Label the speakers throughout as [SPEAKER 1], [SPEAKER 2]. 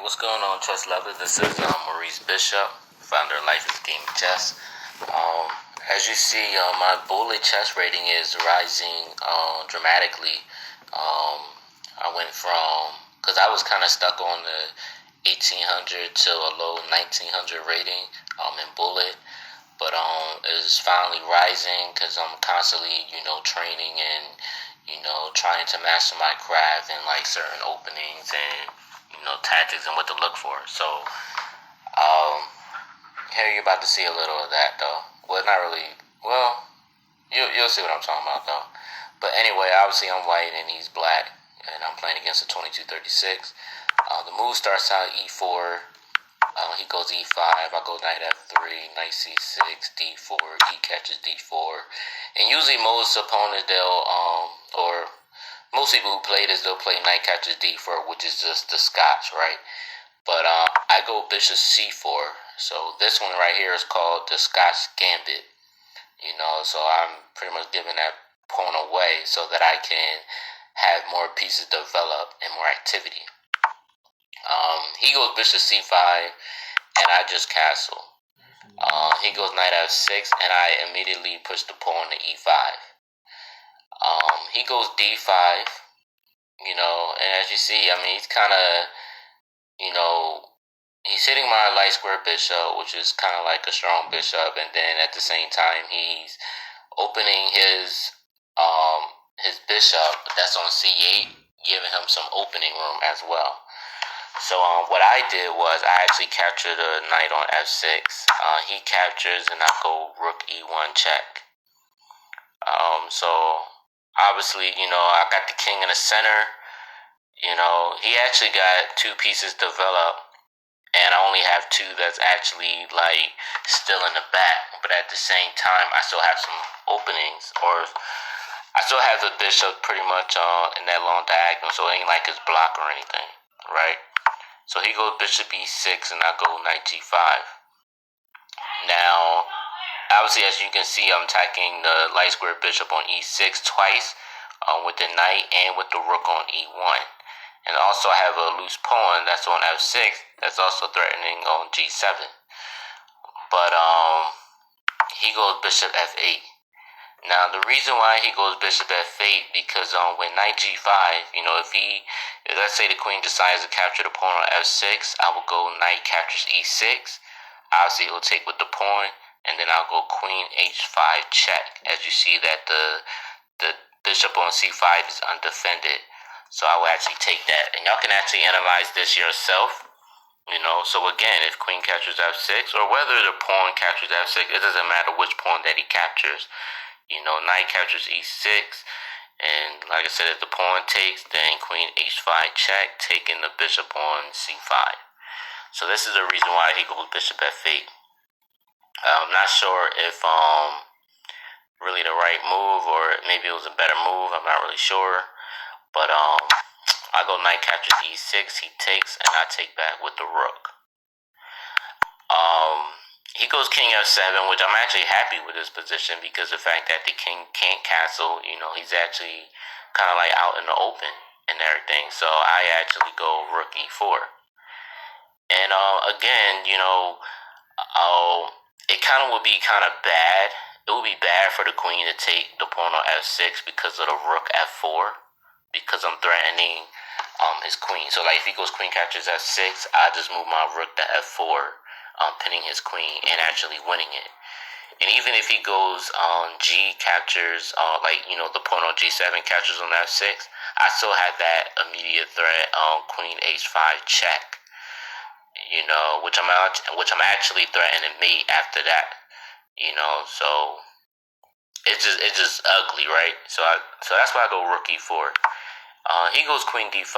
[SPEAKER 1] What's going on, chess lovers? This is Maurice Bishop, founder of Life is Game Chess. As you see, my bullet chess rating is rising dramatically. I went from, because I was kind of stuck on the 1800 to a low 1900 rating in bullet, but it's finally rising because I'm constantly, training and, trying to master my craft and like certain openings and tactics and what to look for. So, here you're about to see a little of that, though. Well, not really. Well, you'll see what I'm talking about, though. But anyway, obviously I'm white and he's black, and I'm playing against a 2236. The move starts out E4. He goes E5. I go knight F3, knight C6, D4. He catches D4. And usually most opponents, or most people who play this, they'll play knight catches D4, which is just the Scotch, right? But I go bishop C4. So this one right here is called the Scotch Gambit. So I'm pretty much giving that pawn away so that I can have more pieces develop and more activity. He goes bishop C5, and I just castle. He goes knight F6, and I immediately push the pawn to E5. He goes D5, and as you see, he's kind of, he's hitting my light square bishop, which is kind of like a strong bishop, and then at the same time, he's opening his bishop that's on C8, giving him some opening room as well. So what I did was I actually captured a knight on F6. He captures, and I go rook E1 check. So obviously, I got the king in the center. He actually got two pieces developed, and I only have two that's actually like still in the back. But at the same time, I still have some openings, or I still have the bishop pretty much in that long diagonal, so it ain't like it's blocked or anything, right? So he goes bishop E6, and I go knight G5. Now, obviously, as you can see, I'm attacking the light square bishop on E6 twice with the knight and with the rook on E1. And also I have a loose pawn that's on F6 that's also threatening on G7. But he goes bishop F8. Now, the reason why he goes bishop F8, because when knight G5, if let's say the queen decides to capture the pawn on F6, I will go knight captures E6. Obviously, it will take with the pawn, and then I'll go queen H5 check. As you see that the bishop on C5 is undefended. So I will actually take that. And y'all can actually analyze this yourself. So again, if queen captures F6, or whether the pawn captures F6, it doesn't matter which pawn that he captures. Knight captures E6, and like I said, if the pawn takes, then queen H5 check, taking the bishop on C5. So this is the reason why he goes bishop F8. I'm not sure if really the right move, or maybe it was a better move. I'm not really sure, but I go knight captures E6. He takes, and I take back with the rook. He goes king F7, which I'm actually happy with his position, because the fact that the king can't castle, he's actually kind of like out in the open and everything. So I actually go rook E4. And again, it kind of would be kind of bad. It would be bad for the queen to take the pawn on F6 because of the rook F4, because I'm threatening his queen. So like if he goes queen captures F6, I just move my rook to F4, pinning his queen and actually winning it. And even if he goes G captures, the pawn on G7 captures on F6, I still have that immediate threat on queen H5 check. Which I'm actually threatening mate after that. So it's just ugly, right? So that's why I go rook E4. He goes queen D5.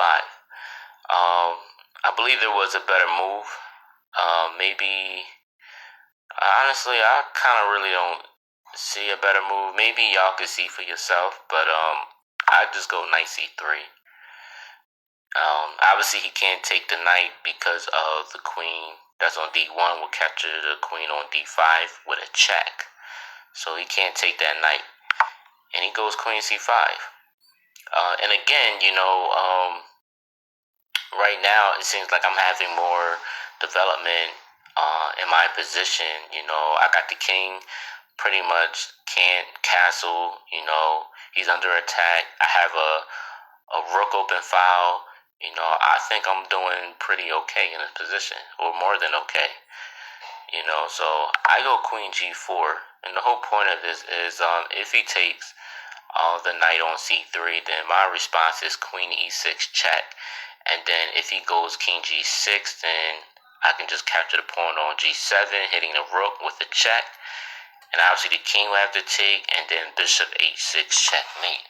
[SPEAKER 1] I believe there was a better move. Maybe, honestly, I kind of really don't see a better move. Maybe y'all could see for yourself, but I just go knight C3. Obviously, he can't take the knight because of the queen that's on D1 will capture the queen on D5 with a check. So he can't take that knight. And he goes queen C5. And again, right now it seems like I'm having more development in my position. I got the king pretty much can't castle. He's under attack. I have a rook open file. I think I'm doing pretty okay in this position, or more than okay. So I go queen g4, and the whole point of this is if he takes the knight on c3, then my response is queen e6 check. And then if he goes king g6, then I can just capture the pawn on g7, hitting the rook with a check. And obviously the king will have to take, and then bishop h6 checkmate.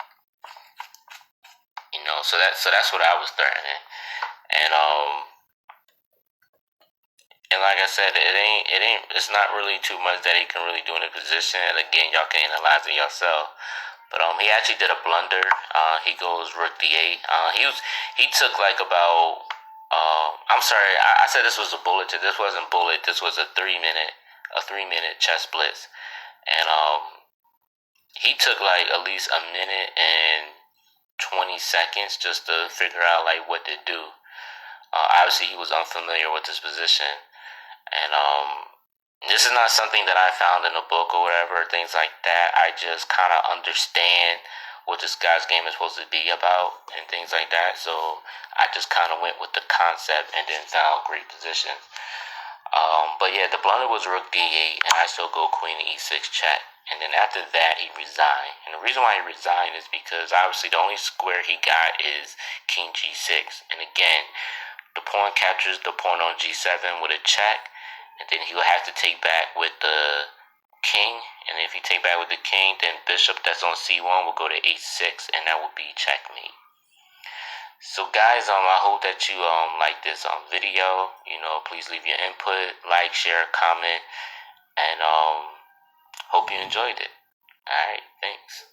[SPEAKER 1] So that's what I was threatening. And like I said, it's not really too much that he can really do in the position. And again, y'all can analyze it yourself. But he actually did a blunder. He goes rook d8. He took like about. I'm sorry, I said this was a bullet. This wasn't bullet. This was a 3-minute chess blitz, and he took like at least a minute and 20 seconds just to figure out like what to do. Obviously, he was unfamiliar with this position, and this is not something that I found in a book or whatever, things like that. I just kind of understand what this guy's game is supposed to be about and things like that. So I just kind of went with the concept and then found great positions. But yeah, the blunder was rook d8, and I still go queen e6 check. And then after that, he resigned. And the reason why he resigned is because obviously the only square he got is king g6. And again, the pawn captures the pawn on g7 with a check, and then he will have to take back with the king. And if he take back with the king, then bishop that's on c1 will go to h6, and that will be checkmate. So guys, I hope that you like this video. Please leave your input, like, share, comment, and hope you enjoyed it. All right, thanks.